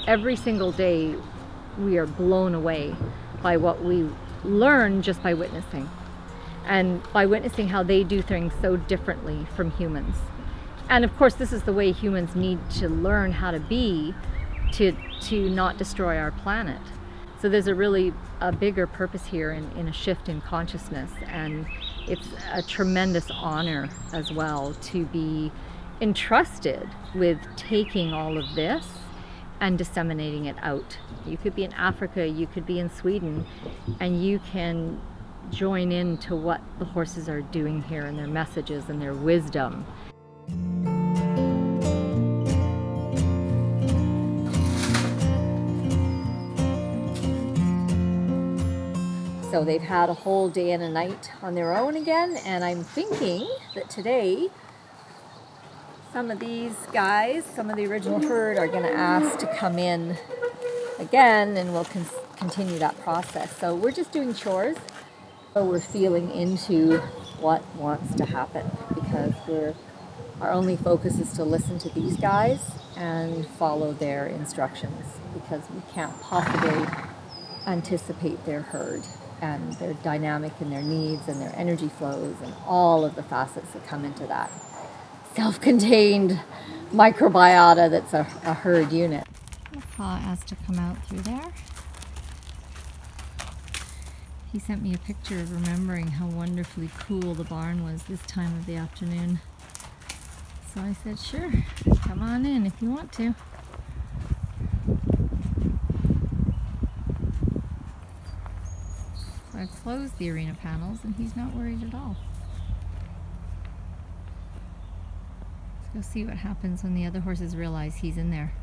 every single day we are blown away by what we learn just by witnessing, and by witnessing how they do things so differently from humans. And of course, this is the way humans need to learn how to be to not destroy our planet. So there's a bigger purpose here in a shift in consciousness, and it's a tremendous honor as well to be entrusted with taking all of this and disseminating it out. You could be in Africa, you could be in Sweden, and you can join into what the horses are doing here and their messages and their wisdom. So they've had a whole day and a night on their own again, and I'm thinking that today some of these guys, some of the original herd, are going to ask to come in again, and we'll continue that process. So we're just doing chores. So we're feeling into what wants to happen, because our only focus is to listen to these guys and follow their instructions, because we can't possibly anticipate their herd and their dynamic and their needs and their energy flows and all of the facets that come into that self-contained microbiota that's a herd unit. Paul asked to come out through there. He sent me a picture of remembering how wonderfully cool the barn was this time of the afternoon. So I said, sure, come on in if you want to. So I've closed the arena panels and he's not worried at all. Let's go see what happens when the other horses realize he's in there.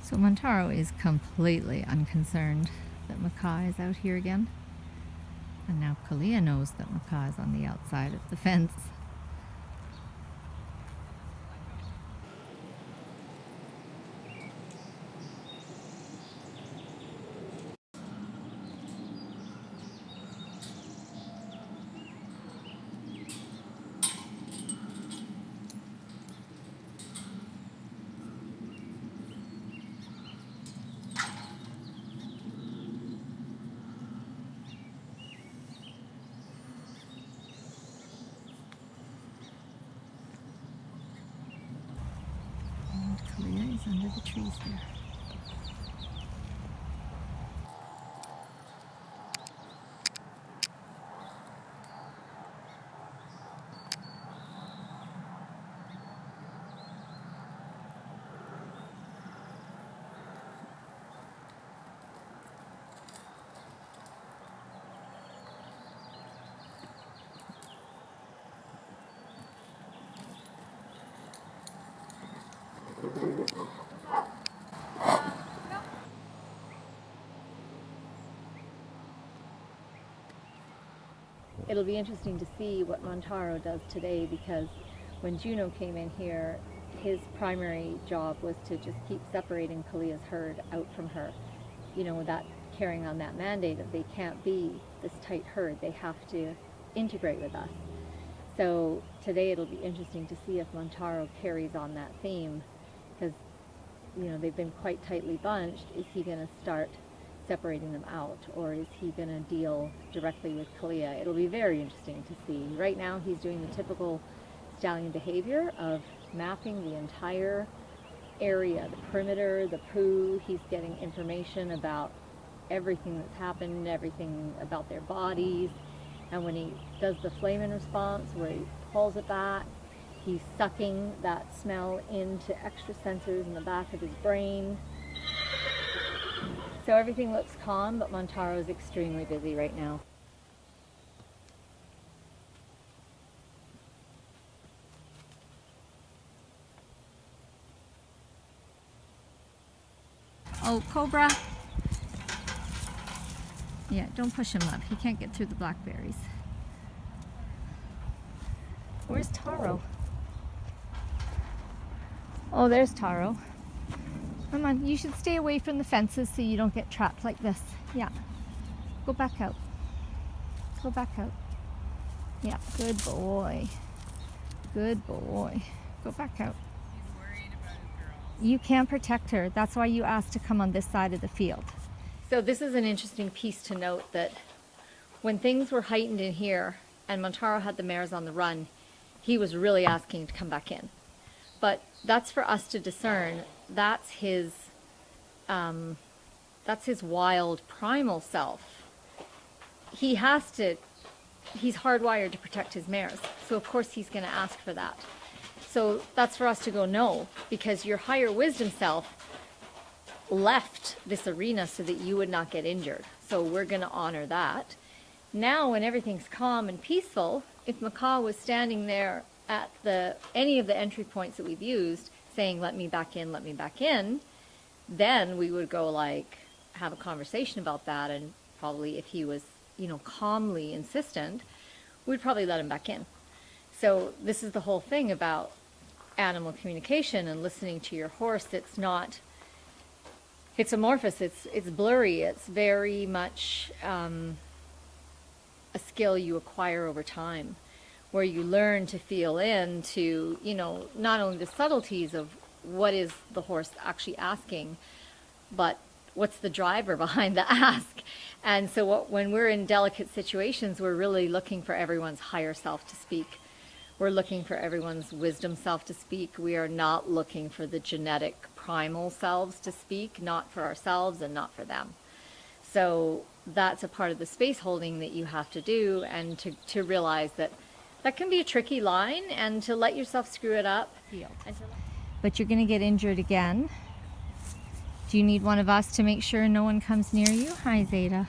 So Montaro is completely unconcerned that Macaw is out here again. And now Kaliah knows that Macaw is on the outside of the fence. Kaliah is under the trees there. It'll be interesting to see what Montaro does today, because when Juno came in here, his primary job was to just keep separating Kaliah's herd out from her. You know, that carrying on that mandate of they can't be this tight herd, they have to integrate with us. So today it'll be interesting to see if Montaro carries on that theme, because you know they've been quite tightly bunched. Is he going to start separating them out, or is he going to deal directly with Kaliah? It'll be very interesting to see. Right now he's doing the typical stallion behavior of mapping the entire area, the perimeter, the poo. He's getting information about everything that's happened, everything about their bodies. And when he does the flame-in response, where he pulls it back, he's sucking that smell into extra sensors in the back of his brain. So everything looks calm, but Montaro is extremely busy right now. Oh, Cobra! Yeah, don't push him up. He can't get through the blackberries. Where's Taro? Oh, there's Taro. Come on, you should stay away from the fences so you don't get trapped like this. Yeah. Go back out. Go back out. Yeah, good boy. Good boy. Go back out. He's worried about his girl. You can protect her. That's why you asked to come on this side of the field. So this is an interesting piece to note, that when things were heightened in here and Montaro had the mares on the run, he was really asking to come back in. But that's for us to discern. That's his wild primal self. He's hardwired to protect his mares. So of course he's going to ask for that. So that's for us to go, no, because your higher wisdom self left this arena so that you would not get injured. So we're going to honor that. Now when everything's calm and peaceful, if Macaw was standing there at any of the entry points that we've used saying, let me back in, then we would go like have a conversation about that, and probably if he was, calmly insistent, we'd probably let him back in. So this is the whole thing about animal communication and listening to your horse. It's amorphous, it's blurry, it's very much a skill you acquire over time, where you learn to feel into, not only the subtleties of what is the horse actually asking, but what's the driver behind the ask. And so when we're in delicate situations, we're really looking for everyone's higher self to speak. We're looking for everyone's wisdom self to speak. We are not looking for the genetic primal selves to speak, not for ourselves and not for them. So that's a part of the space holding that you have to do, and to realize that can be a tricky line, and to let yourself screw it up. But you're going to get injured again. Do you need one of us to make sure no one comes near you? Hi, Xadaa.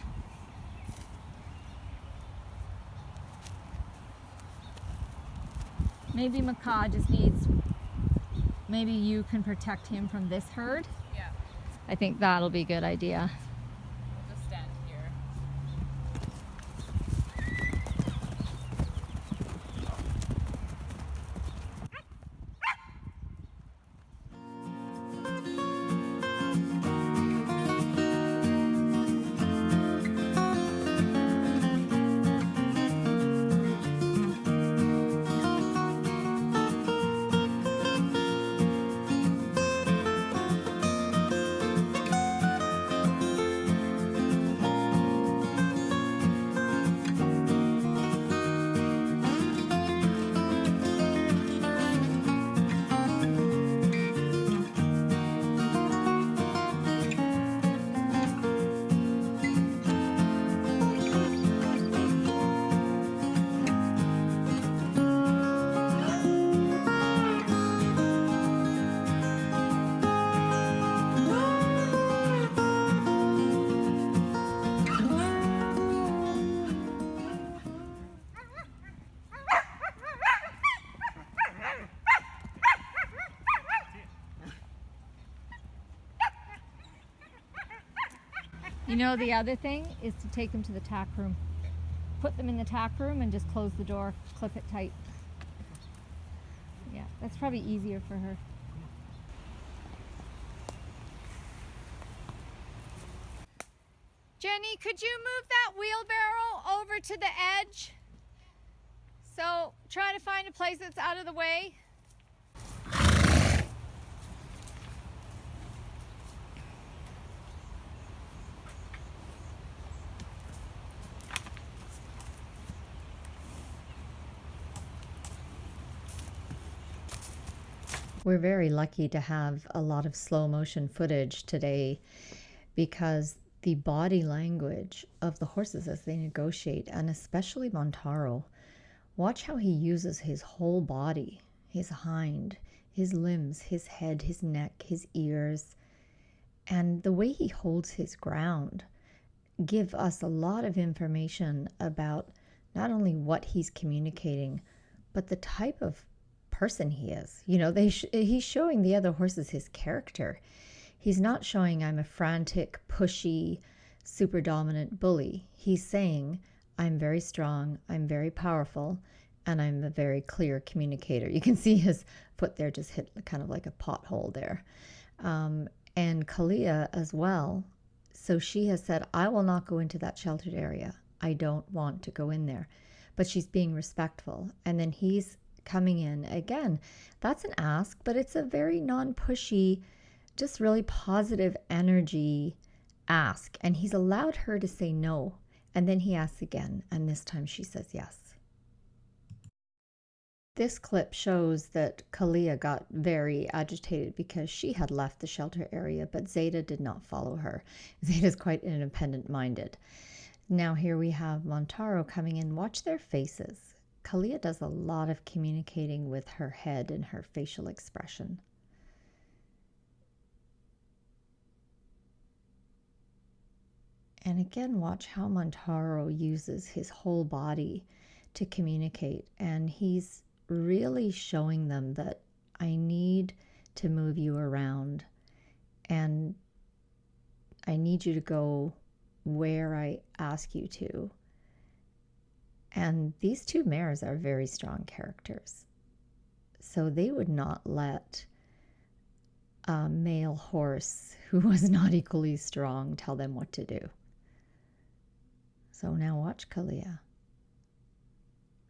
Maybe Macaw just needs, maybe you can protect him from this herd. Yeah. I think that'll be a good idea. We'll just stand here. The other thing is to take them to the tack room. Put them in the tack room and just close the door, clip it tight. Yeah, that's probably easier for her. Jenny, could you move that wheelbarrow over to the edge? So try to find a place that's out of the way. We're very lucky to have a lot of slow motion footage today, because the body language of the horses as they negotiate, and especially Montaro, watch how he uses his whole body, his hind, his limbs, his head, his neck, his ears, and the way he holds his ground give us a lot of information about not only what he's communicating, but the type of person he is. He's showing the other horses his character. He's not showing I'm a frantic, pushy, super dominant bully. He's saying I'm very strong, I'm very powerful, and I'm a very clear communicator. You can see his foot there just hit kind of like a pothole there. and Kaliah as well. So she has said, I will not go into that sheltered area. I don't want to go in there. But she's being respectful. And then he's coming in. Again, that's an ask, but it's a very non-pushy, just really positive energy ask. And he's allowed her to say no. And then he asks again. And this time she says yes. This clip shows that Kaliah got very agitated because she had left the shelter area, but Xadaa did not follow her. Xadaa is quite independent-minded. Now here we have Montaro coming in. Watch their faces. Kaliah does a lot of communicating with her head and her facial expression. And again, watch how Montaro uses his whole body to communicate. And he's really showing them that I need to move you around and I need you to go where I ask you to. And these two mares are very strong characters. So they would not let a male horse who was not equally strong tell them what to do. So now watch Kaliah.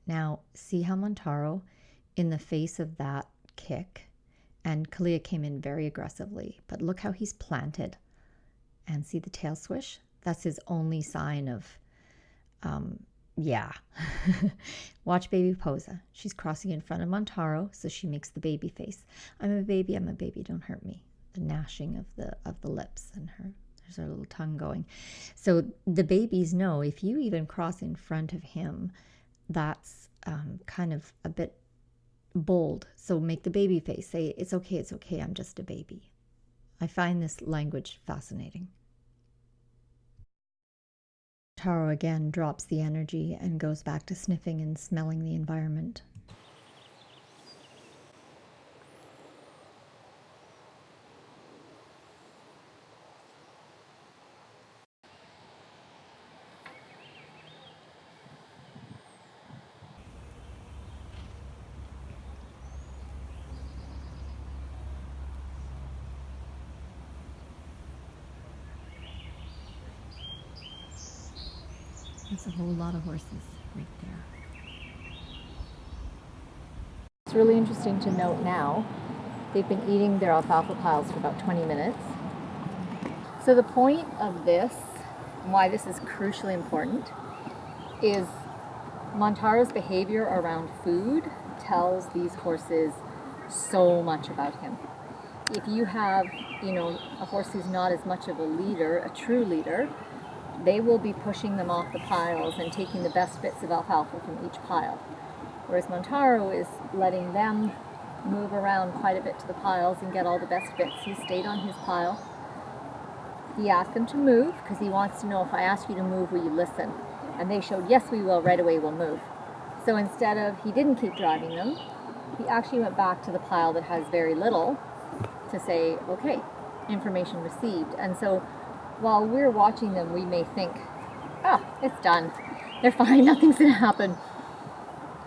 Now, see how Montaro, in the face of that kick, and Kaliah came in very aggressively, but look how he's planted. And see the tail swish? That's his only sign of, yeah. Watch baby Posa. She's crossing in front of Montaro, so she makes the baby face. I'm a baby, don't hurt me. The gnashing of the lips, and there's her little tongue going. So the babies know if you even cross in front of him, that's kind of a bit bold. So make the baby face. Say, it's okay, I'm just a baby. I find this language fascinating. Montaro again drops the energy and goes back to sniffing and smelling the environment. That's a whole lot of horses right there. It's really interesting to note now, they've been eating their alfalfa piles for about 20 minutes. So the point of this, and why this is crucially important, is Montaro's behavior around food tells these horses so much about him. If you have, a horse who's not as much of a leader, a true leader, they will be pushing them off the piles and taking the best bits of alfalfa from each pile. Whereas Montaro is letting them move around quite a bit to the piles and get all the best bits. He stayed on his pile. He asked them to move because he wants to know, if I ask you to move, will you listen? And they showed, yes, we will, right away we'll move. So instead of, he didn't keep driving them, he actually went back to the pile that has very little to say, okay, information received. And so while we're watching them, we may think, it's done. They're fine, nothing's going to happen.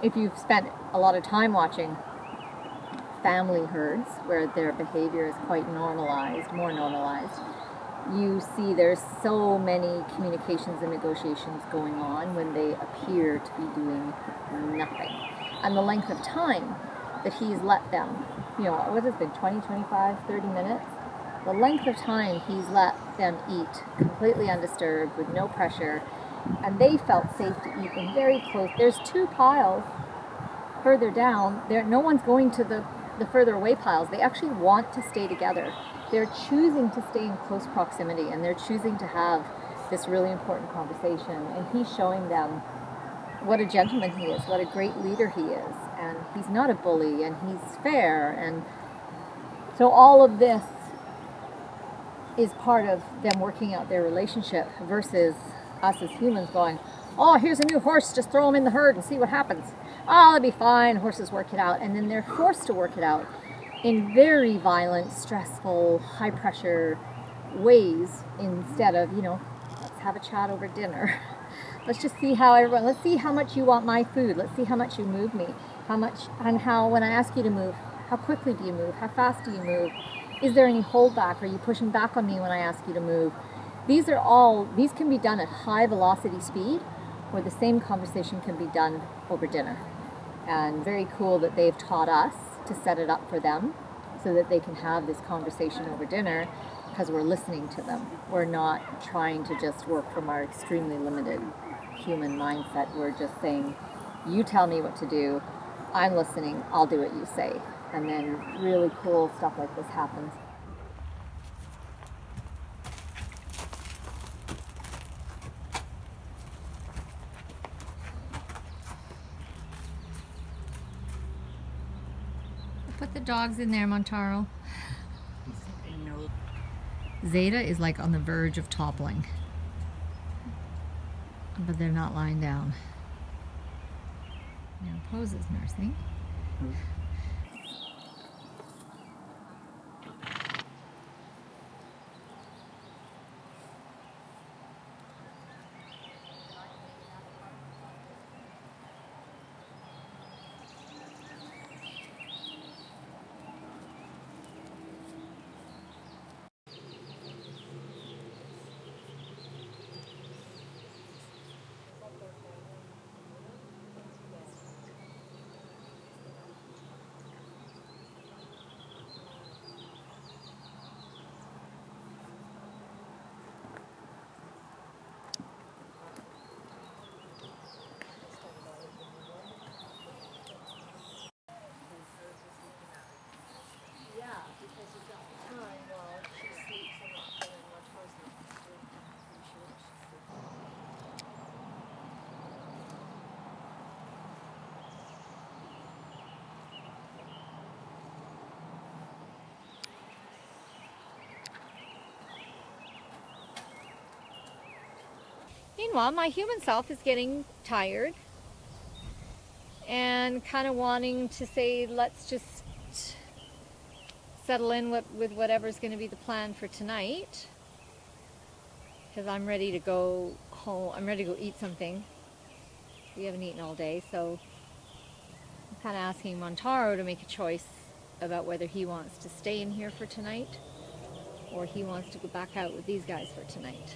If you've spent a lot of time watching family herds where their behavior is quite normalized, more normalized, you see there's so many communications and negotiations going on when they appear to be doing nothing. And the length of time that he's let them, what has it been, 20, 25, 30 minutes? The length of time he's let them eat completely undisturbed with no pressure, and they felt safe to eat in very close. There's two piles further down. No one's going to the further away piles. They actually want to stay together. They're choosing to stay in close proximity, and they're choosing to have this really important conversation. And he's showing them what a gentleman he is, what a great leader he is, and he's not a bully, and he's fair. And so all of this is part of them working out their relationship versus us as humans going, oh, here's a new horse, just throw him in the herd and see what happens. Oh, it'll be fine, horses work it out. And then they're forced to work it out in very violent, stressful, high pressure ways instead of, let's have a chat over dinner. Let's just see let's see how much you want my food. Let's see how much you move me. How much, and how, when I ask you to move, how quickly do you move? How fast do you move? is there any holdback? Are you pushing back on me when I ask you to move? These can be done at high velocity speed, where the same conversation can be done over dinner. And very cool that they've taught us to set it up for them so that they can have this conversation over dinner, because we're listening to them. We're not trying to just work from our extremely limited human mindset. We're just saying, you tell me what to do, I'm listening, I'll do what you say. And then really cool stuff like this happens. Put the dogs in there, Montaro. Xadaa is like on the verge of toppling, but they're not lying down. Now Pose is nursing. Meanwhile, my human self is getting tired and kind of wanting to say, let's just settle in with whatever's going to be the plan for tonight, because I'm ready to go home. I'm ready to go eat something. We haven't eaten all day, so I'm kind of asking Montaro to make a choice about whether he wants to stay in here for tonight or he wants to go back out with these guys for tonight.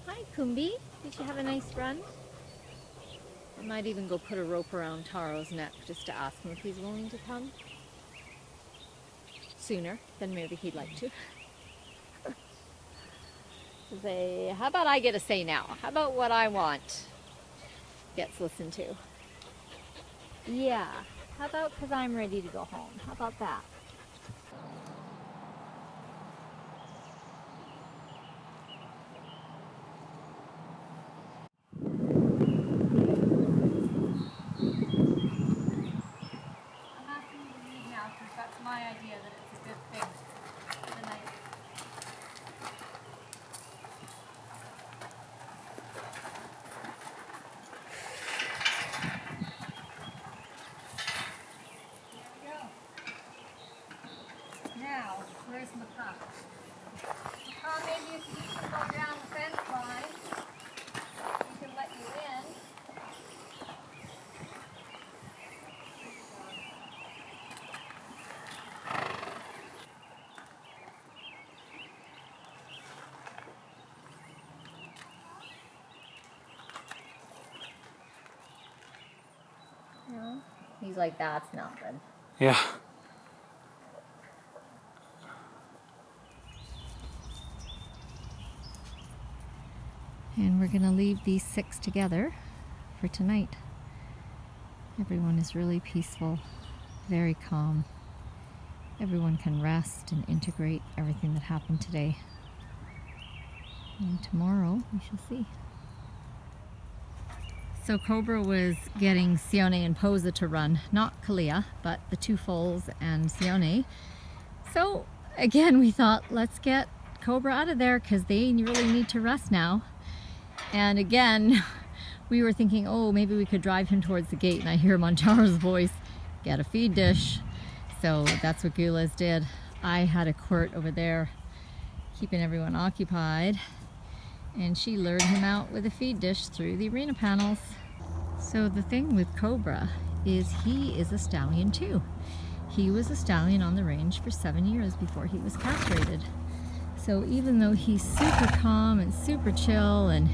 Hi, Kumbi. Did you have a nice run? I might even go put a rope around Taro's neck just to ask him if he's willing to come sooner than maybe he'd like to. Say, how about I get a say now? How about what I want gets listened to? Yeah. How about because I'm ready to go home? How about that? My idea that it's a good thing for the night. There we go. Now, where's Macaw? Macaw, maybe if you can go down the fence line, we can let you in. No? He's like, that's nothing. Yeah. And we're gonna leave these 6 together for tonight. Everyone is really peaceful, very calm. Everyone can rest and integrate everything that happened today. And tomorrow we shall see. So Cobra was getting Sione and Posa to run, not Kaliah, but the 2 foals and Sione. So again, we thought, let's get Cobra out of there because they really need to rest now. And again, we were thinking, oh, maybe we could drive him towards the gate, and I hear Montaro's voice, get a feed dish. So that's what Gulas did. I had a quirt over there keeping everyone occupied, and she lured him out with a feed dish through the arena panels. So the thing with Cobra is he is a stallion too. he was a stallion on the range for 7 years before he was castrated. So even though he's super calm and super chill and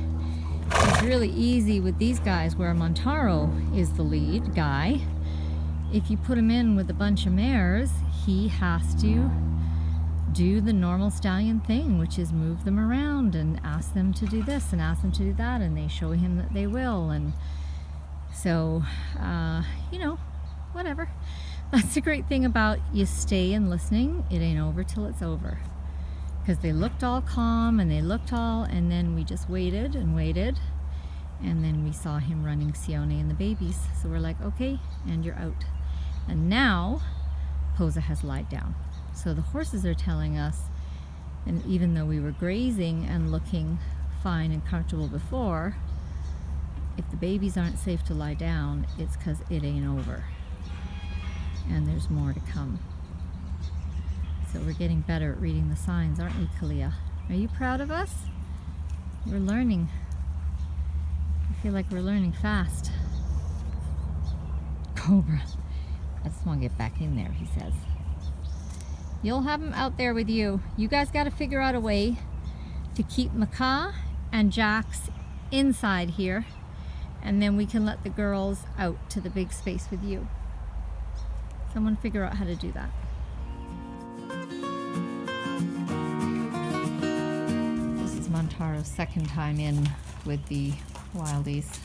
he's really easy with these guys where Montaro is the lead guy, if you put him in with a bunch of mares, he has to do the normal stallion thing, which is move them around and ask them to do this and ask them to do that, and they show him that they will. And so, you know, whatever. That's the great thing about you stay in listening. It ain't over till it's over. Because they looked all calm and they looked all, and then we just waited and waited. And then we saw him running Sione and the babies. So we're like, okay, and you're out. And now, Posa has lied down. So the horses are telling us, and even though we were grazing and looking fine and comfortable before, if the babies aren't safe to lie down, it's because it ain't over. And there's more to come. So we're getting better at reading the signs, aren't we, Kaliah? Are you proud of us? We're learning. I feel like we're learning fast. Cobra. I just want to get back in there, he says. You'll have him out there with you. You guys got to figure out a way to keep Macaw and Jax inside here, and then we can let the girls out to the big space with you. Someone figure out how to do that. This is Montaro's second time in with the wildies.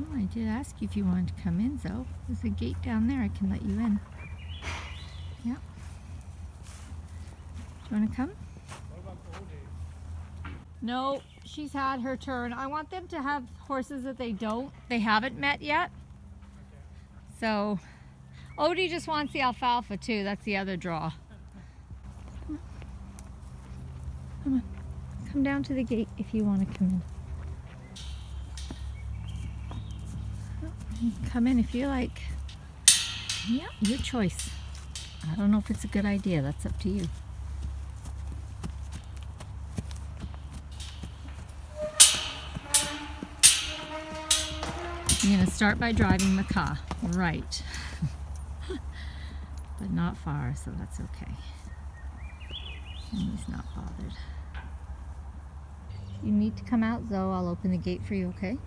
Oh, I did ask you if you wanted to come in, Zoe. There's a gate down there. I can let you in. Yeah. Do you want to come? No, she's had her turn. I want them to have horses that they haven't met yet. So, Odie just wants the alfalfa too. That's the other draw. Come on. Come down to the gate if you want to come in. Come in if you like. Yeah, your choice. I don't know if it's a good idea. That's up to you. I'm going to start by driving Macaw. Right. But not far, so that's okay. And he's not bothered. You need to come out, Zoe. I'll open the gate for you, okay?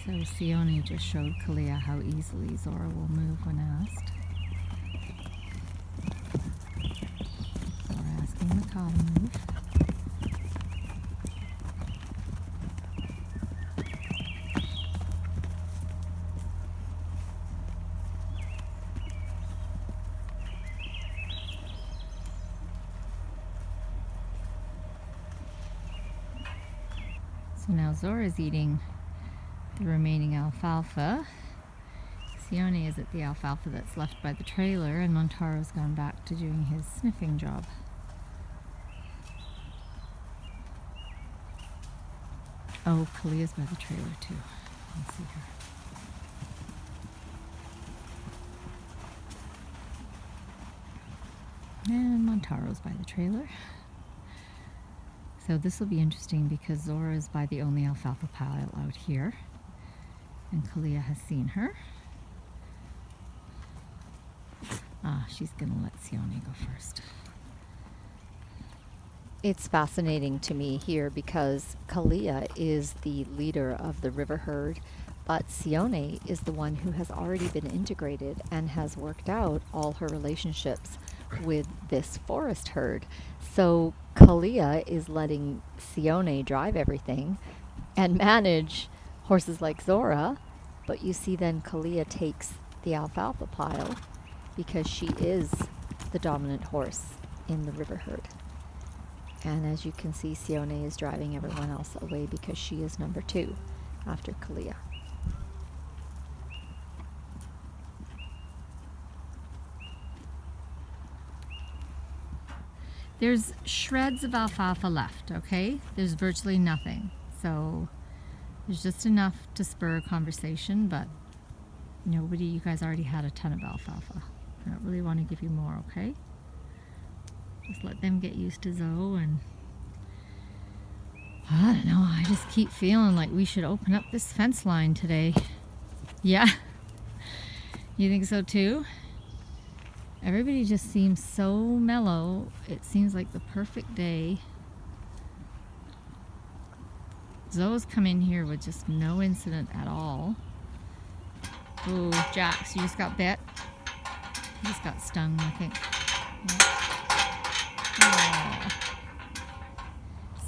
So Sione just showed Kaliah how easily Zora will move when asked. Zora asking Macaw to move. So now Zora's eating the remaining alfalfa. Sione is at the alfalfa that's left by the trailer, and Montaro's gone back to doing his sniffing job. Oh, Kaliah's by the trailer too. I see her. And Montaro's by the trailer. So this will be interesting because Zora is by the only alfalfa pile out here, and Kaliah has seen her. Ah, she's gonna let Sione go first. It's fascinating to me here because Kaliah is the leader of the river herd, but Sione is the one who has already been integrated and has worked out all her relationships with this forest herd. So Kaliah is letting Sione drive everything and manage horses like Zora, but you see then Kaliah takes the alfalfa pile because she is the dominant horse in the river herd. And as you can see, Sione is driving everyone else away because she is number 2 after Kaliah. There's shreds of alfalfa left, okay? There's virtually nothing. So there's just enough to spur a conversation, but nobody, you guys already had a ton of alfalfa. I don't really want to give you more, okay? Just let them get used to Zoe, and I don't know, I just keep feeling like we should open up this fence line today. Yeah? You think so too? Everybody just seems so mellow. It seems like the perfect day. Zoe's come in here with just no incident at all. Oh, Jax, you just got bit. You just got stung, I think. Yeah.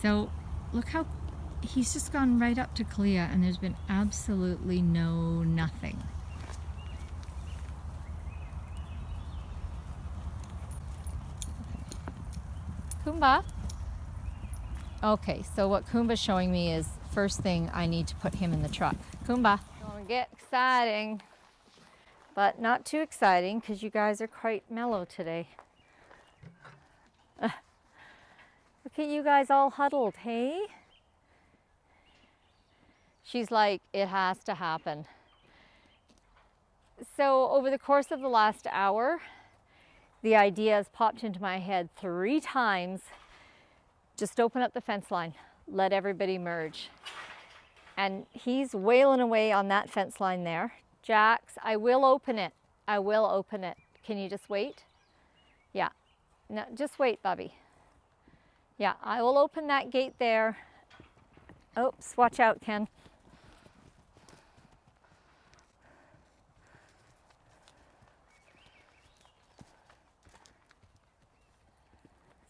So, look how he's just gone right up to Kaliah and there's been absolutely nothing. Kumba. Okay, so what Kumba's showing me is first thing I need to put him in the truck. Kumba. Gonna get exciting, but not too exciting because you guys are quite mellow today. Look at you guys all huddled, hey? She's like, it has to happen. So over the course of the last hour, the idea has popped into my head 3 times. Just open up the fence line, let everybody merge. And he's wailing away on that fence line there. Jax, I will open it. I will open it. Can you just wait? Yeah, no, just wait, Bubby. Yeah, I will open that gate there. Oops, watch out, Ken.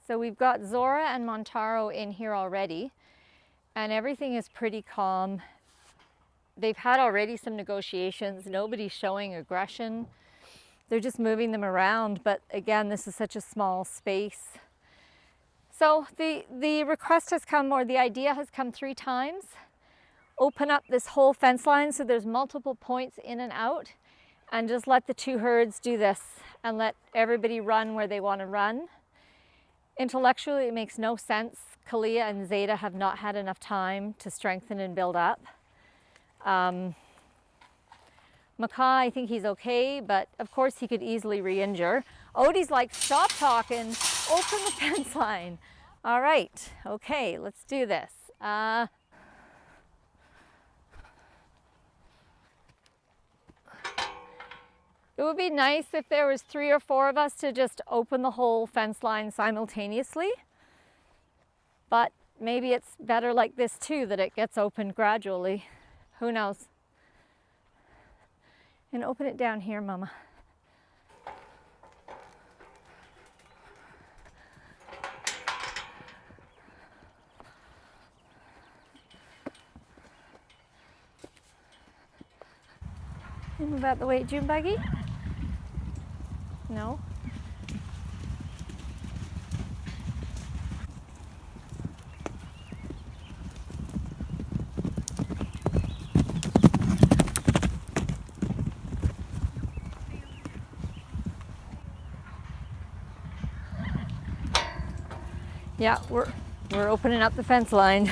So we've got Zora and Montaro in here already, and everything is pretty calm. They've had already some negotiations. Nobody's showing aggression. They're just moving them around, but again, this is such a small space. So the request has come, or the idea has come 3 times. Open up this whole fence line so there's multiple points in and out, and just let the 2 herds do this and let everybody run where they want to run. Intellectually, it makes no sense. Kaliah and Xadaa have not had enough time to strengthen and build up. Makai, I think he's okay, but of course he could easily re-injure. Odie's like, stop talking, open the fence line. All right, okay, let's do this. It would be nice if there was 3 or 4 of us to just open the whole fence line simultaneously. But maybe it's better like this too, that it gets opened gradually. Who knows? And open it down here, Mama. You move out the way, June Buggy. No? Yeah, we're opening up the fence line.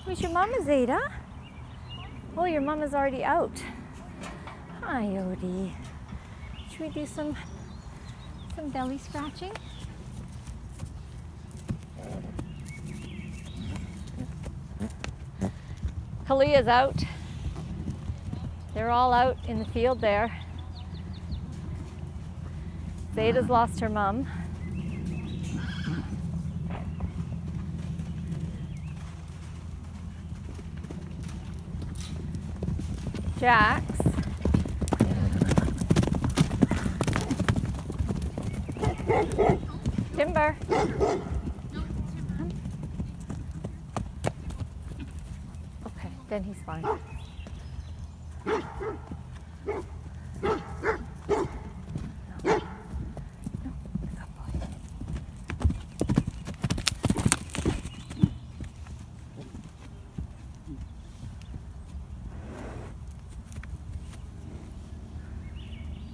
Where's your mama, Xadaa? Oh, your mom is already out. Hi, Odie. Should we do some belly scratching? Kaliah's out. They're all out in the field there. Xada's lost her mom. Jax. Timber. Okay, then he's fine.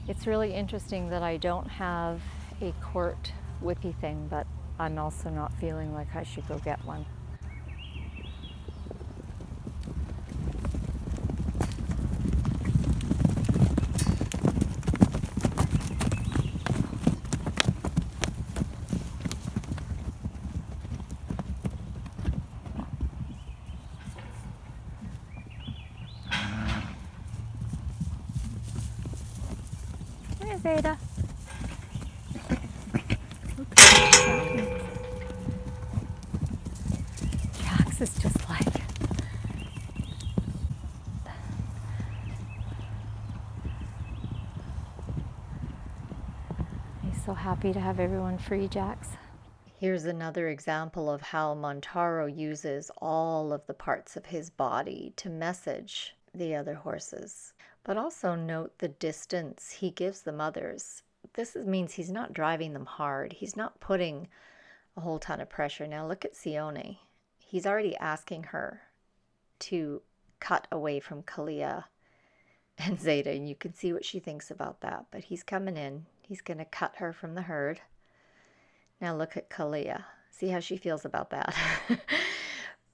It's really interesting that I don't have a court whippy thing, but I'm also not feeling like I should go get one. There's Xadaa. Jax is just like, he's so happy to have everyone free, Jax. Here's another example of how Montaro uses all of the parts of his body to message the other horses. But also note the distance he gives the mothers. This means he's not driving them hard. He's not putting a whole ton of pressure. Now look at Sione. He's already asking her to cut away from Kaliah and Xadaa, and you can see what she thinks about that. But he's coming in. He's going to cut her from the herd. Now look at Kaliah. See how she feels about that.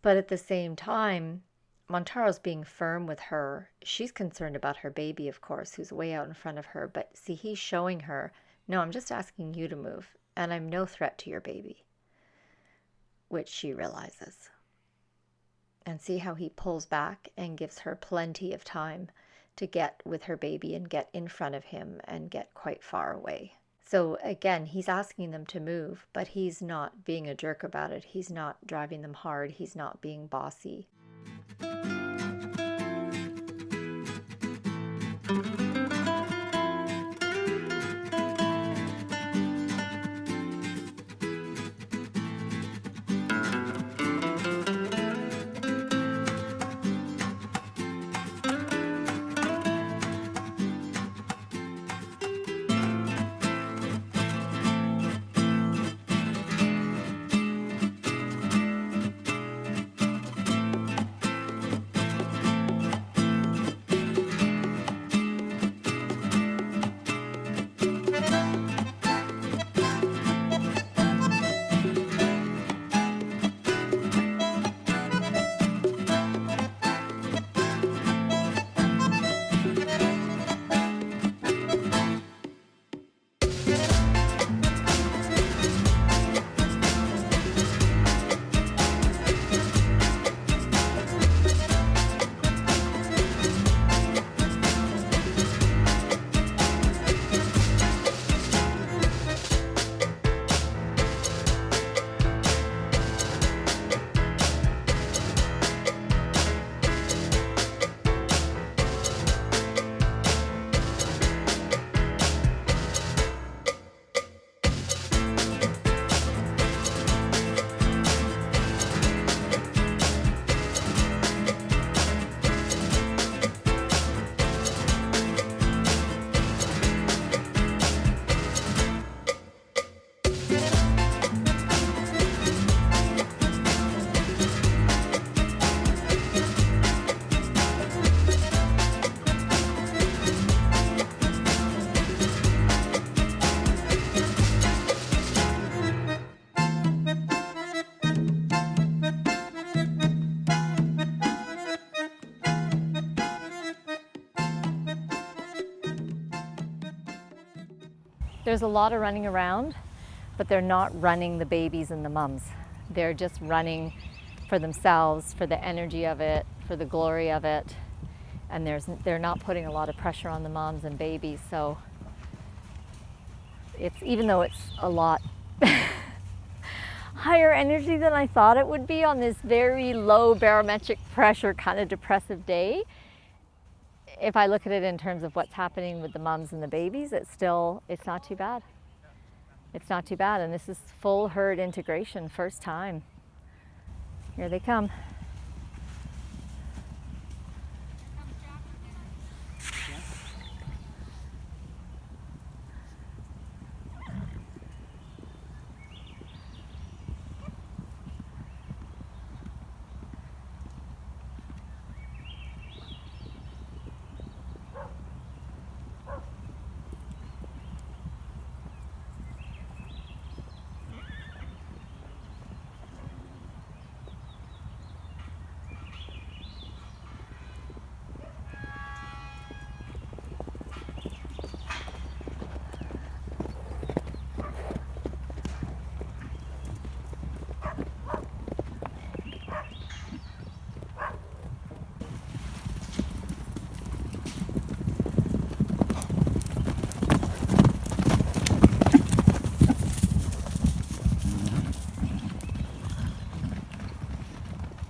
But at the same time, Montaro's being firm with her. She's concerned about her baby, of course, who's way out in front of her. But see, he's showing her, no, I'm just asking you to move, and I'm no threat to your baby, which she realizes. And see how he pulls back and gives her plenty of time to get with her baby and get in front of him and get quite far away. So again, he's asking them to move, but he's not being a jerk about it. He's not driving them hard. He's not being bossy. There's a lot of running around, but they're not running the babies and the mums. They're just running for themselves, for the energy of it, for the glory of it. And they're not putting a lot of pressure on the moms and babies. So even though it's a lot higher energy than I thought it would be on this very low barometric pressure kind of depressive day, if I look at it in terms of what's happening with the mums and the babies, it's not too bad. It's not too bad, and this is full herd integration, first time. Here they come.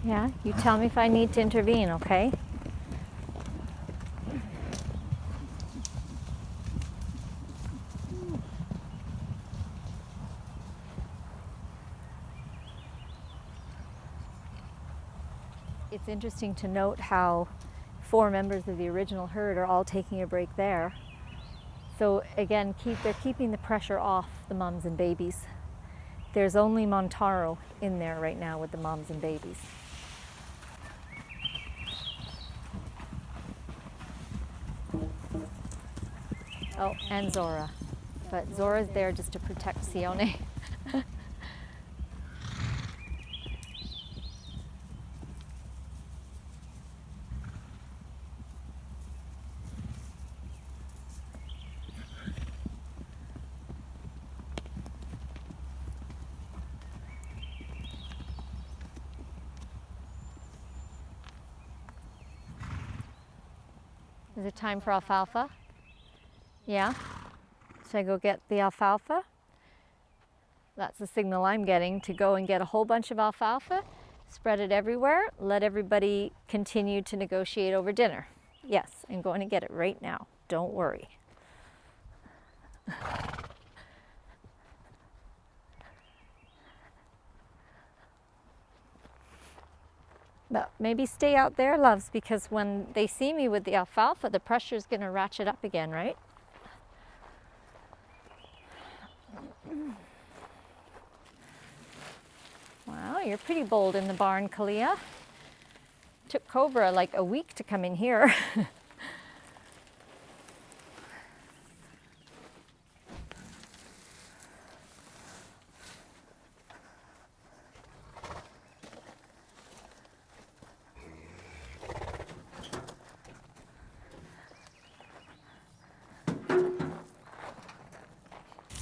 Yeah, you tell me if I need to intervene, okay? It's interesting to note how 4 members of the original herd are all taking a break there. So again, they're keeping the pressure off the mums and babies. There's only Montaro in there right now with the mums and babies. Oh, and Zora. But Zora's there just to protect Sione. Is it time for alfalfa? Yeah? Should I go get the alfalfa? That's the signal I'm getting, to go and get a whole bunch of alfalfa, spread it everywhere, let everybody continue to negotiate over dinner. Yes, I'm going to get it right now. Don't worry. But maybe stay out there, loves, because when they see me with the alfalfa, the pressure is going to ratchet up again, right? Wow, you're pretty bold in the barn, Kaliah. Took Cobra like a week to come in here.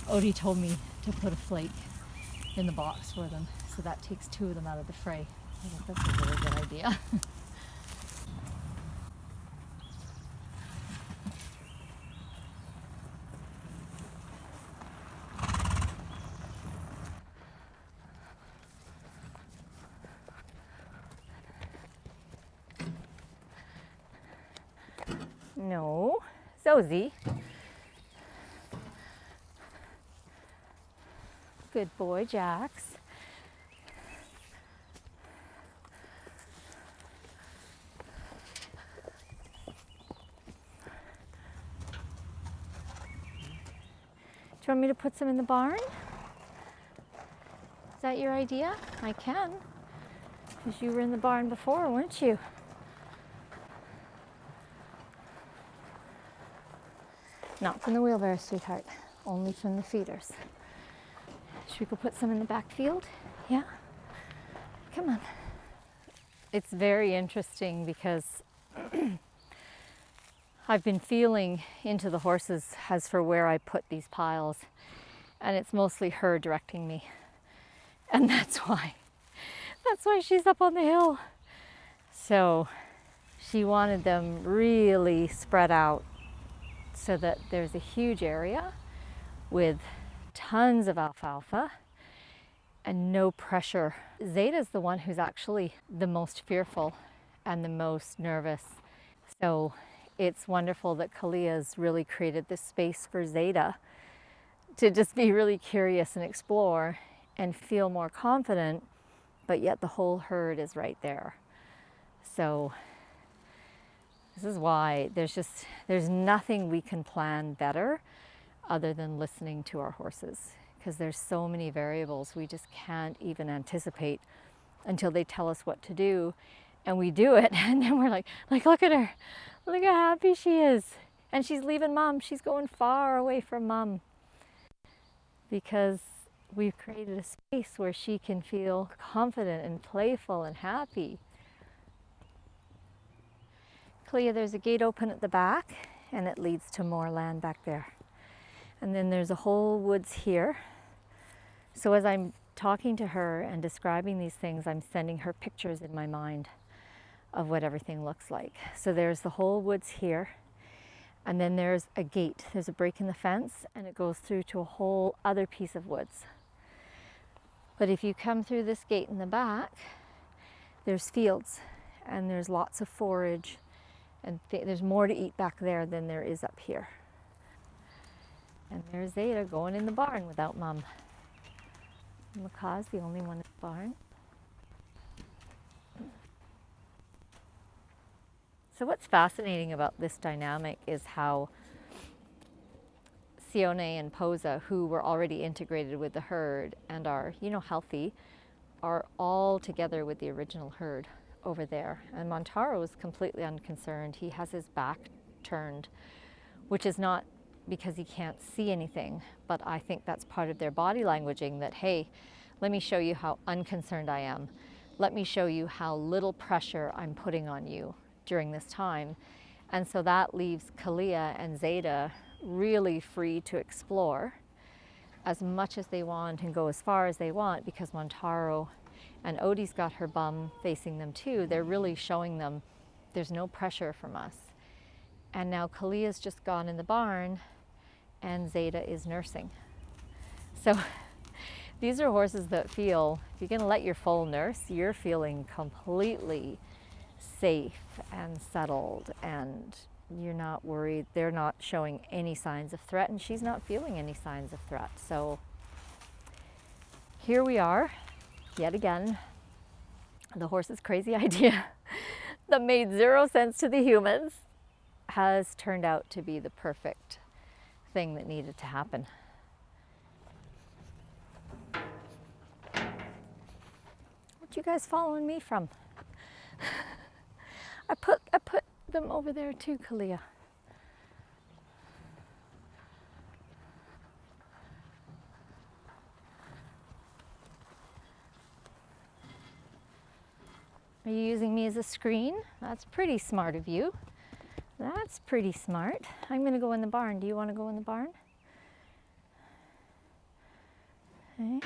Odie told me to put a flake in the box for them, so that takes 2 of them out of the fray. I think that's a really good idea. No, Zozie. Good boy, Jax. Do you want me to put some in the barn? Is that your idea? I can. Because you were in the barn before, weren't you? Not from the wheelbarrow, sweetheart. Only from the feeders. Should we go put some in the back field? Yeah? Come on. It's very interesting because I've been feeling into the horses as for where I put these piles, and it's mostly her directing me. And that's why she's up on the hill. So she wanted them really spread out so that there's a huge area with tons of alfalfa and no pressure. Xadaa's the one who's actually the most fearful and the most nervous. So it's wonderful that Kaliah's really created this space for Xadaa to just be really curious and explore and feel more confident, but yet the whole herd is right there. So this is why there's nothing we can plan better other than listening to our horses, because there's so many variables we just can't even anticipate until they tell us what to do, and we do it, and then we're like look at her, look how happy she is, and she's leaving mom, she's going far away from mom, because we've created a space where she can feel confident and playful and happy. Kaliah, there's a gate open at the back and it leads to more land back there. And then there's a whole woods here. So as I'm talking to her and describing these things, I'm sending her pictures in my mind of what everything looks like. So there's the whole woods here. And then there's a gate. There's a break in the fence and it goes through to a whole other piece of woods. But if you come through this gate in the back, there's fields and there's lots of forage, and there's more to eat back there than there is up here. And there's Xadaa going in the barn without mom. Makah's the only one in the barn. So what's fascinating about this dynamic is how Sione and Posa, who were already integrated with the herd and are, healthy, are all together with the original herd over there. And Montaro is completely unconcerned. He has his back turned, which is not because he can't see anything, but I think that's part of their body languaging that, hey, let me show you how unconcerned I am. Let me show you how little pressure I'm putting on you during this time. And so that leaves Kaliah and Xadaa really free to explore as much as they want and go as far as they want, because Montaro and Odie's got her bum facing them too. They're really showing them there's no pressure from us. And now Kaliah's just gone in the barn and Xadaa is nursing. So these are horses that feel, if you're going to let your foal nurse, you're feeling completely safe and settled, and you're not worried. They're not showing any signs of threat, and she's not feeling any signs of threat. So here we are, yet again. The horse's crazy idea that made zero sense to the humans has turned out to be the perfect thing that needed to happen. What you guys following me from? I put them over there too, Kaliah. Are you using me as a screen? That's pretty smart of you. That's pretty smart. I'm going to go in the barn. Do you want to go in the barn? Okay.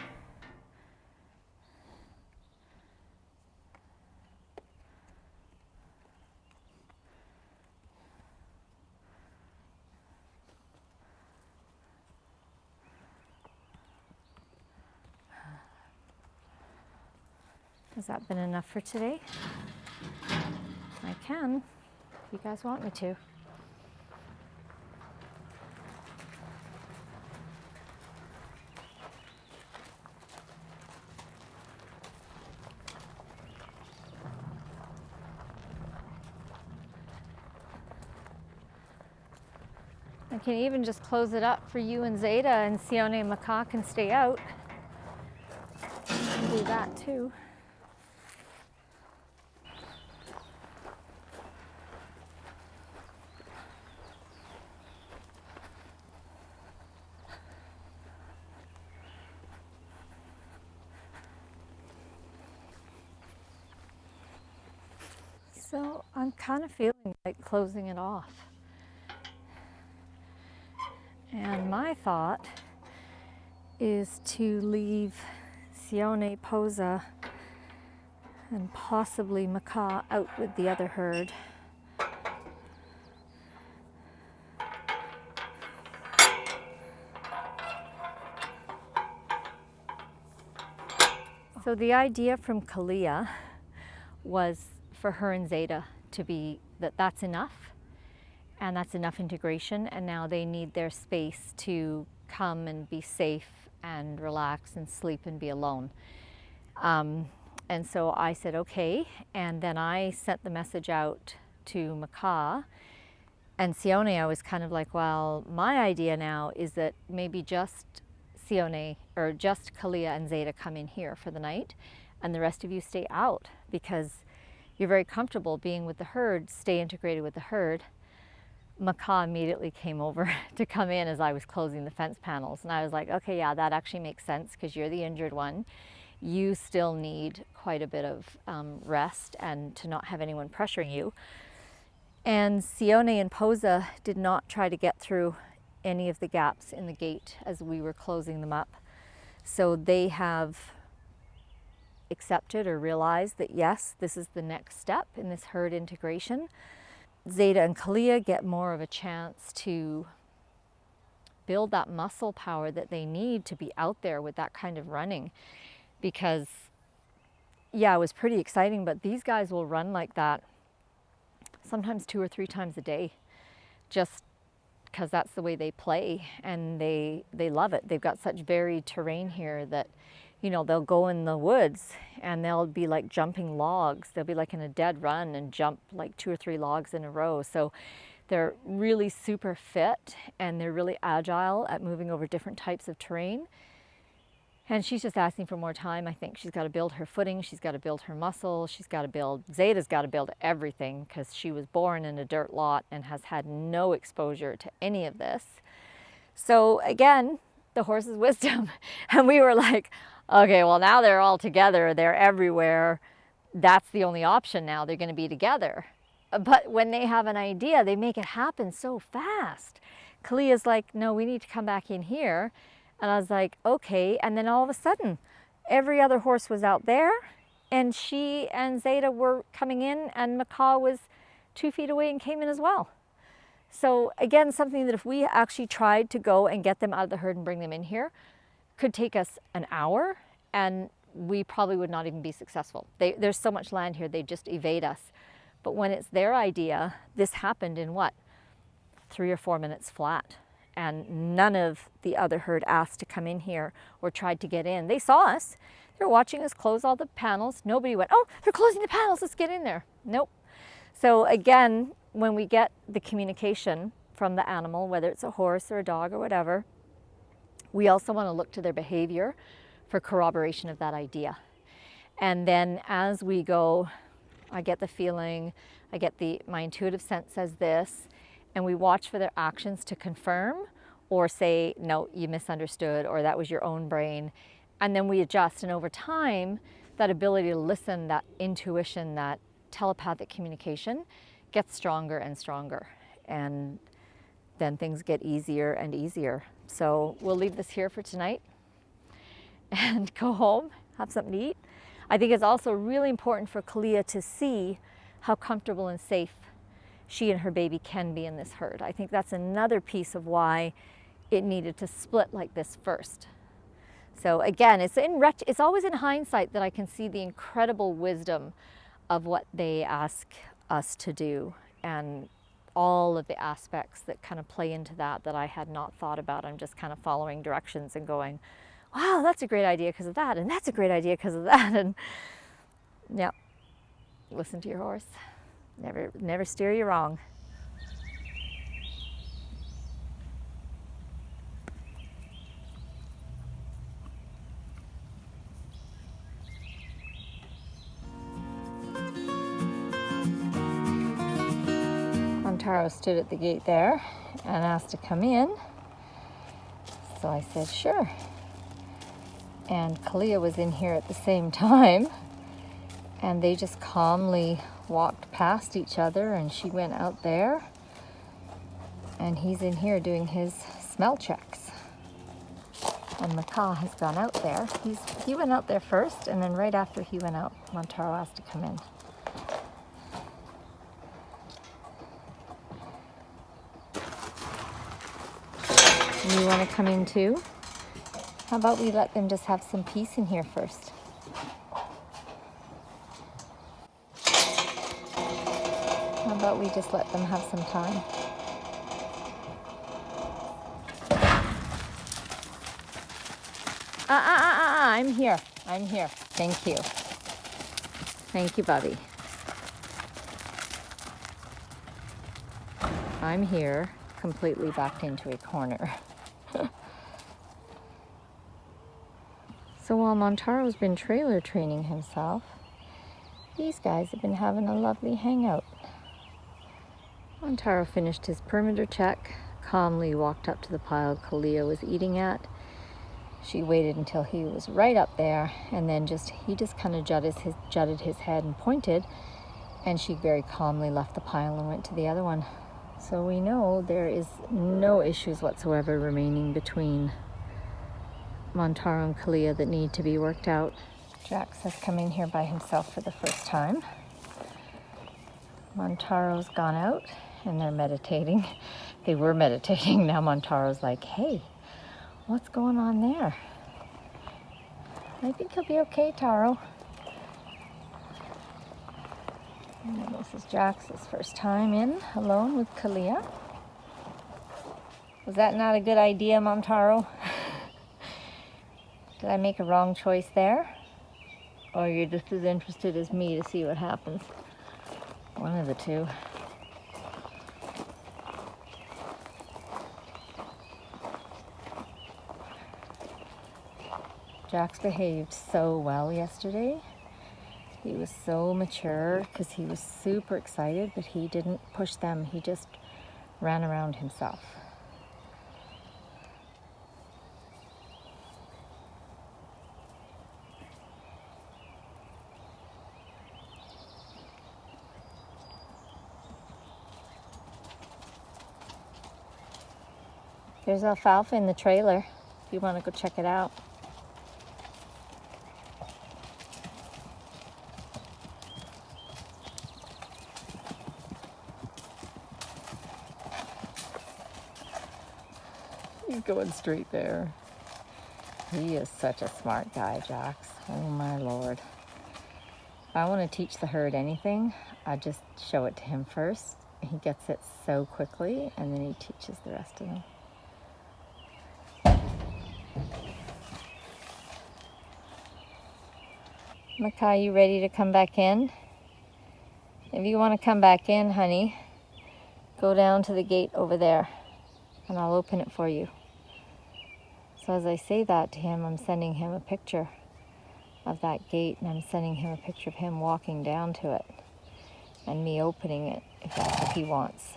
Has that been enough for today? I can, if you guys want me to. I can even just close it up for you and Xadaa, and Sione and Makah can stay out. I can do that too. So I'm kind of feeling like closing it off. And my thought is to leave Sione, Posa, and possibly Macaw out with the other herd. So the idea from Kaliah was for her and Xadaa to be that's enough, and that's enough integration, and now they need their space to come and be safe and relax and sleep and be alone. And so I said, okay, and then I sent the message out to Macaw, and Sione, I was kind of like, well, my idea now is that maybe just Sione, or just Kaliah and Xadaa come in here for the night, and the rest of you stay out, because you're very comfortable being with the herd, stay integrated with the herd. Macaw immediately came over to come in as I was closing the fence panels, and I was like, okay, yeah, that actually makes sense, because you're the injured one. You still need quite a bit of rest and to not have anyone pressuring you. And Sione and Posa did not try to get through any of the gaps in the gate as we were closing them up. So they have accepted or realized that yes, this is the next step in this herd integration. Xadaa and Kaliah get more of a chance to build that muscle power that they need to be out there with that kind of running. Because yeah, it was pretty exciting, but these guys will run like that sometimes 2 or 3 times a day, just because that's the way they play, and they love it. They've got such varied terrain here that, you know, they'll go in the woods and they'll be like jumping logs. They'll be like in a dead run and jump like 2 or 3 logs in a row. So they're really super fit, and they're really agile at moving over different types of terrain. And she's just asking for more time, I think. She's got to build her footing, she's got to build her muscle, she's got to build, Xada's got to build everything, because she was born in a dirt lot and has had no exposure to any of this. So again, the horse's wisdom. And we were like, okay, well, now they're all together, they're everywhere. That's the only option now, they're going to be together. But when they have an idea, they make it happen so fast. Kaliah's like, no, we need to come back in here. And I was like, okay. And then all of a sudden, every other horse was out there, and she and Xadaa were coming in, and Macaw was 2 feet away and came in as well. So again, something that if we actually tried to go and get them out of the herd and bring them in here, could take us an hour, and we probably would not even be successful. There's so much land here, they just evade us. But when it's their idea, this happened in what? 3 or 4 minutes flat. And none of the other herd asked to come in here or tried to get in. They saw us. They were watching us close all the panels. Nobody went, oh, they're closing the panels, let's get in there. Nope. So again, when we get the communication from the animal, whether it's a horse or a dog or whatever, we also want to look to their behavior for corroboration of that idea. And then as we go, I get the feeling, my intuitive sense says this, and we watch for their actions to confirm or say, no, you misunderstood, or that was your own brain. And then we adjust. And over time, that ability to listen, that intuition, that telepathic communication gets stronger and stronger. And then things get easier and easier. So we'll leave this here for tonight and go home, have something to eat. I think it's also really important for Kaliah to see how comfortable and safe she and her baby can be in this herd. I think that's another piece of why it needed to split like this first. So again, it's always in hindsight that I can see the incredible wisdom of what they ask us to do, and all of the aspects that kind of play into that I had not thought about. I'm just kind of following directions and going, wow, that's a great idea because of that, and that's a great idea because of that. And yeah, listen to your horse. Never steer you wrong. Montaro stood at the gate there and asked to come in. So I said, sure. And Kaliah was in here at the same time, and they just calmly walked past each other, and she went out there, and he's in here doing his smell checks. And Macaw has gone out there. He went out there first, and then right after he went out, Montaro asked to come in. And you want to come in too? How about we let them just have some peace in here first? How about we just let them have some time? I'm here. I'm here. Thank you. Thank you, Bubby. I'm here, completely backed into a corner. So while Montaro's been trailer training himself, these guys have been having a lovely hangout. Montaro finished his perimeter check, calmly walked up to the pile Kaliah was eating at. She waited until he was right up there, and then he just kind of jutted his head and pointed, and she very calmly left the pile and went to the other one. So we know there is no issues whatsoever remaining between Montaro and Kaliah that need to be worked out. Jax has come in here by himself for the first time. Montaro's gone out and they're meditating. They were meditating. Now Montaro's like, hey, what's going on there? I think he'll be okay, Taro. And this is Jax's first time in alone with Kaliah. Was that not a good idea, Montaro? Did I make a wrong choice there? Or you're just as interested as me to see what happens? One of the two. Jax behaved so well yesterday. He was so mature because he was super excited, but he didn't push them. He just ran around himself. There's alfalfa in the trailer if you want to go check it out. He's going straight there. He is such a smart guy, Jax. Oh my Lord. If I want to teach the herd anything, I just show it to him first. He gets it so quickly, and then he teaches the rest of them. Macaw, you ready to come back in? If you want to come back in, honey, go down to the gate over there, and I'll open it for you. So as I say that to him, I'm sending him a picture of that gate, and I'm sending him a picture of him walking down to it, and me opening it, if that's what he wants.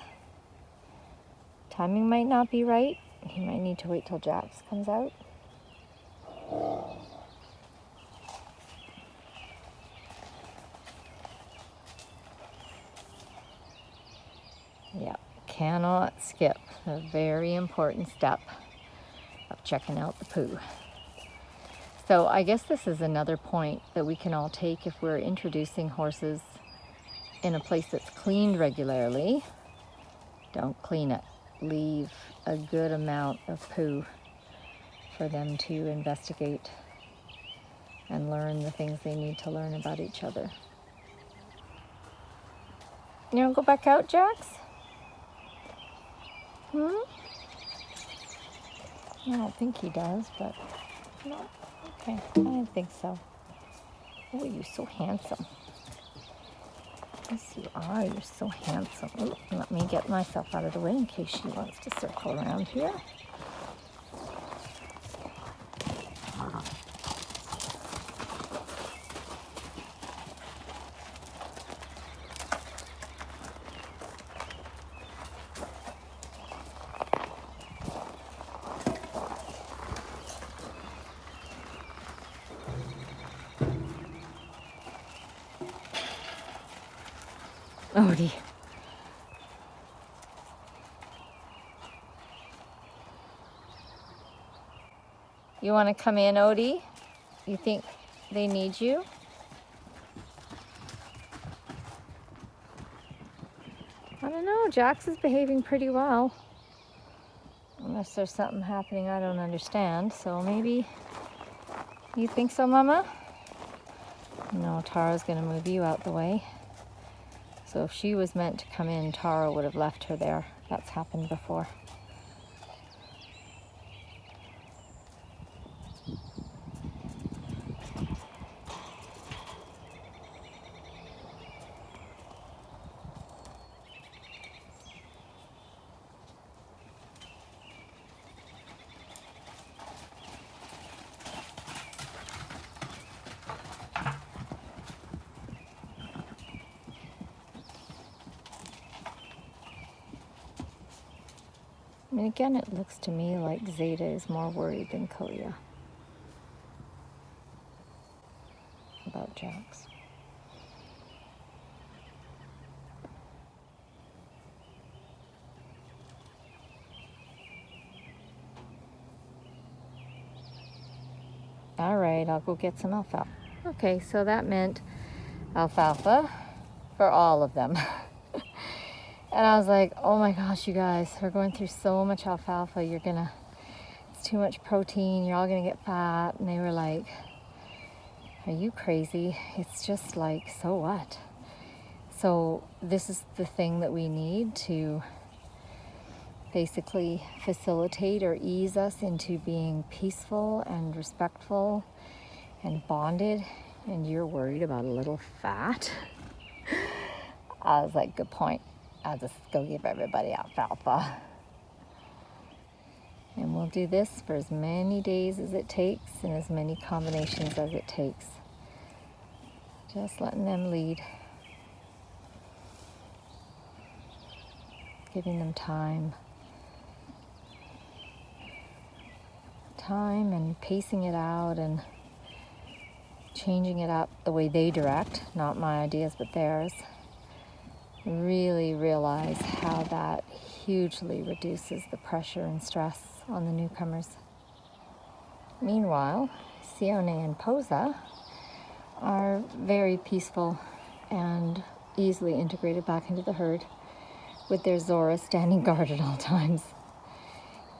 Timing might not be right. He might need to wait till Jax comes out. Yeah, cannot skip a very important step of checking out the poo. So I guess this is another point that we can all take if we're introducing horses in a place that's cleaned regularly. Don't clean it. Leave a good amount of poo for them to investigate and learn the things they need to learn about each other. You don't go back out, Jax? I don't think he does, but no. Okay, I didn't think so. Oh, you're so handsome. Yes, you are. You're so handsome. Ooh, let me get myself out of the way in case she wants to circle around here. Odie. You want to come in, Odie? You think they need you? I don't know. Jax is behaving pretty well. Unless there's something happening I don't understand. So maybe... You think so, Mama? No, Tara's going to move you out the way. So if she was meant to come in, Tara would have left her there. That's happened before. I mean, again, it looks to me like Xadaa is more worried than Kaliah about Jax. All right, I'll go get some alfalfa. Okay, so that meant alfalfa for all of them. And I was like, oh my gosh, you guys, we're going through so much alfalfa. It's too much protein. You're all gonna get fat. And they were like, are you crazy? It's just like, so what? So this is the thing that we need to basically facilitate or ease us into being peaceful and respectful and bonded. And you're worried about a little fat? I was like, good point. I'll just go give everybody alfalfa. And we'll do this for as many days as it takes and as many combinations as it takes. Just letting them lead. Giving them time. Time and pacing it out and changing it up the way they direct, not my ideas but theirs. Really realize how that hugely reduces the pressure and stress on the newcomers. Meanwhile, Sione and Posa are very peaceful and easily integrated back into the herd with their Zora standing guard at all times.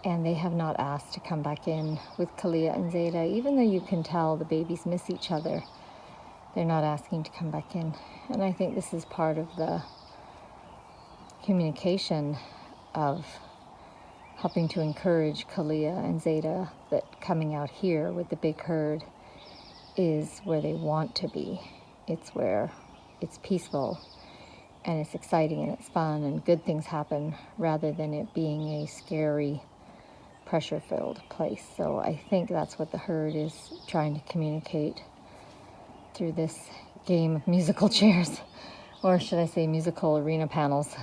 And they have not asked to come back in with Kaliah and Xadaa, even though you can tell the babies miss each other. They're not asking to come back in. And I think this is part of the communication of helping to encourage Kaliah and Xadaa that coming out here with the big herd is where they want to be. It's where it's peaceful and it's exciting and it's fun and good things happen rather than it being a scary, pressure-filled place. So I think that's what the herd is trying to communicate through this game of musical chairs, or should I say musical arena panels.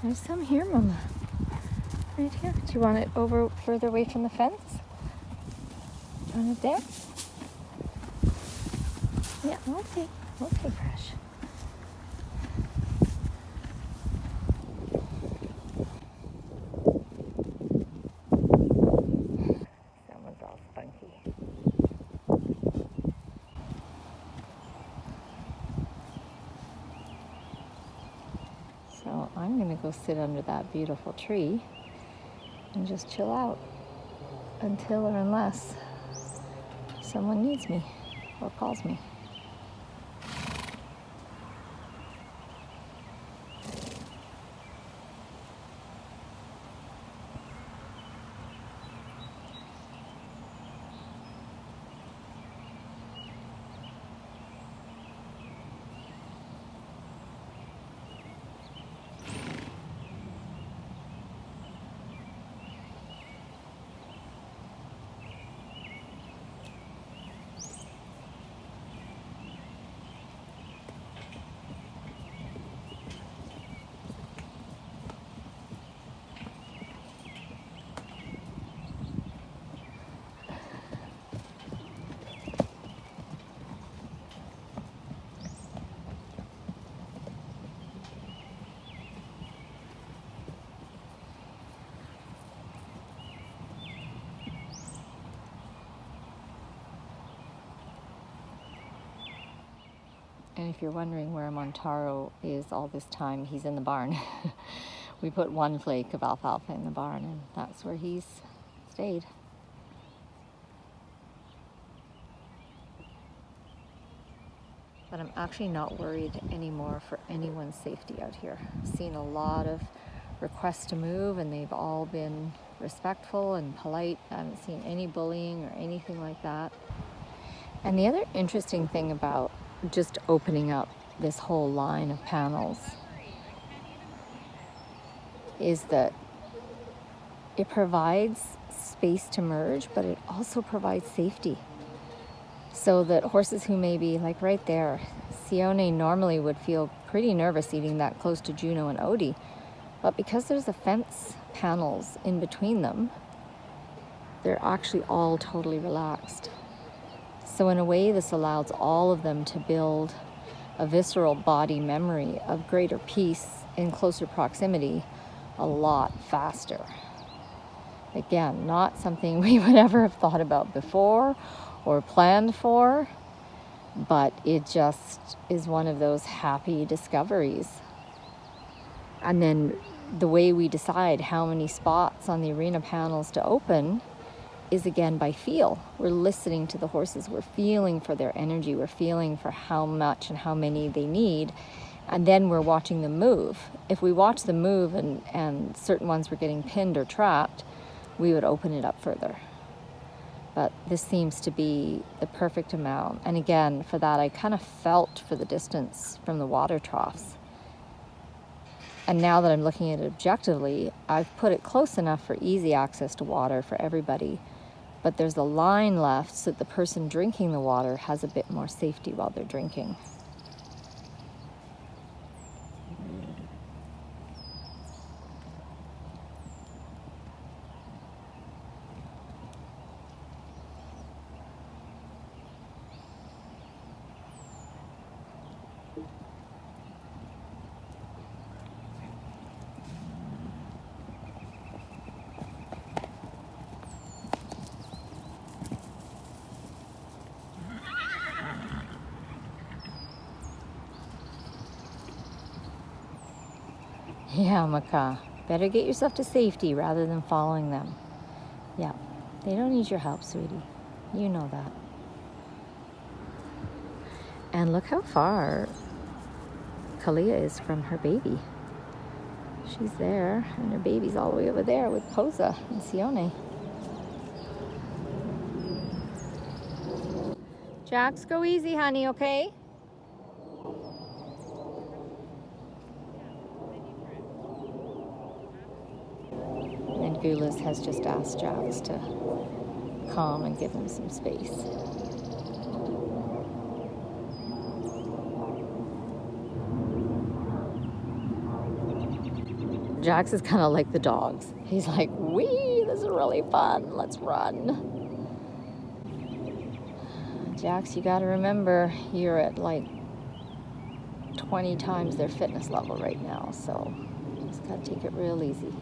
There's some here, Mama. Right here. Do you want it over further away from the fence? Do you want it there? Yeah, okay. Okay, Crash. Someone's all spunky. So I'm going to go sit under that beautiful tree and just chill out until or unless someone needs me or calls me. And if you're wondering where Montaro is all this time, he's in the barn. We put one flake of alfalfa in the barn, and that's where he's stayed. But I'm actually not worried anymore for anyone's safety out here. I've seen a lot of requests to move, and they've all been respectful and polite. I haven't seen any bullying or anything like that. And the other interesting thing about just opening up this whole line of panels is that it provides space to merge, but it also provides safety. So that horses who may be, like right there, Sione normally would feel pretty nervous eating that close to Juno and Odie, but because there's a fence panels in between them, they're actually all totally relaxed. So in a way, this allows all of them to build a visceral body memory of greater peace in closer proximity a lot faster. Again, not something we would ever have thought about before or planned for, but it just is one of those happy discoveries. And then the way we decide how many spots on the arena panels to open is again by feel. We're listening to the horses, we're feeling for their energy, we're feeling for how much and how many they need, and then we're watching them move. If we watch them move and certain ones were getting pinned or trapped, we would open it up further. But this seems to be the perfect amount. And again, for that, I kind of felt for the distance from the water troughs. And now that I'm looking at it objectively, I've put it close enough for easy access to water for everybody. But there's a line left so that the person drinking the water has a bit more safety while they're drinking. Yeah, Maka. Better get yourself to safety rather than following them. Yeah, they don't need your help, sweetie. You know that. And look how far Kaliah is from her baby. She's there, and her baby's all the way over there with Posa and Sione. Jax, go easy, honey, okay? And Gulas has just asked Jax to calm and give him some space. Jax is kind of like the dogs. He's like, wee, this is really fun. Let's run. Jax, you got to remember, you're at like 20 times their fitness level right now, so just got to take it real easy.